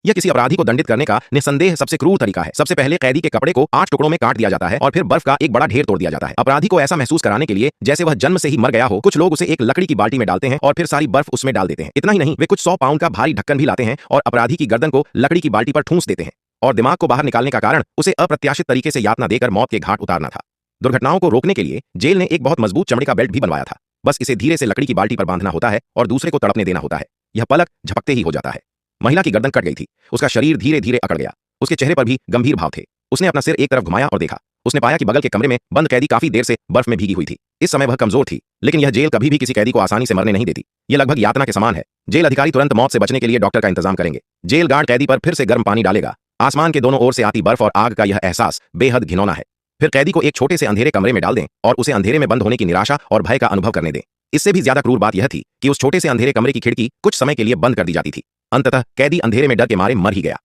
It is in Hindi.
यह किसी अपराधी को दंडित करने का निस्संदेह सबसे क्रूर तरीका है। सबसे पहले कैदी के कपड़े को 8 टुकड़ों में काट दिया जाता है और फिर बर्फ का एक बड़ा ढेर तोड़ दिया जाता है। अपराधी को ऐसा महसूस कराने के लिए जैसे वह जन्म से ही मर गया हो, कुछ लोग उसे एक लकड़ी की बाल्टी में डालते हैं और फिर सारी बर्फ उसमें डाल देते हैं। इतना ही नहीं, वे कुछ 100 पाउंड का भारी ढक्कन भी लाते हैं और अपराधी की गर्दन को लकड़ी की बाल्टी पर ठूंस देते हैं और दिमाग को बाहर निकालने का कारण उसे अप्रत्याशित तरीके से यातना देकर मौत के घाट उतारना था। दुर्घटनाओं को रोकने के लिए जेल ने एक बहुत मजबूत चमड़े का बेल्ट भी बनवाया था। बस इसे धीरे से लकड़ी की बाल्टी पर बांधना होता है और दूसरे को तड़पने देना होता है। यह पलक झपकते ही हो जाता है। महिला की गर्दन कट गई थी। उसका शरीर धीरे धीरे अकड़ गया। उसके चेहरे पर भी गंभीर भाव थे। उसने अपना सिर एक तरफ घुमाया और देखा। उसने पाया कि बगल के कमरे में बंद कैदी काफी देर से बर्फ में भीगी हुई थी। इस समय वह कमजोर थी, लेकिन यह जेल कभी भी किसी कैदी को आसानी से मरने नहीं देती। यह लगभग यातना के समान है। जेल अधिकारी तुरंत मौत से बचने के लिए डॉक्टर का इंतजाम करेंगे। जेल गार्ड कैदी पर फिर से गर्म पानी डालेगा। आसमान के दोनों ओर से आती बर्फ और आग का यह एहसास बेहद घिनौना है। फिर कैदी को एक छोटे से अंधेरे कमरे में डाल दें और उसे अंधेरे में बंद होने की निराशा और भय का अनुभव करने दें। इससे भी ज्यादा क्रूर बात यह थी कि उस छोटे से अंधेरे कमरे की खिड़की कुछ समय के लिए बंद कर दी जाती थी। अंततः कैदी अंधेरे में डर के मारे मर ही गया।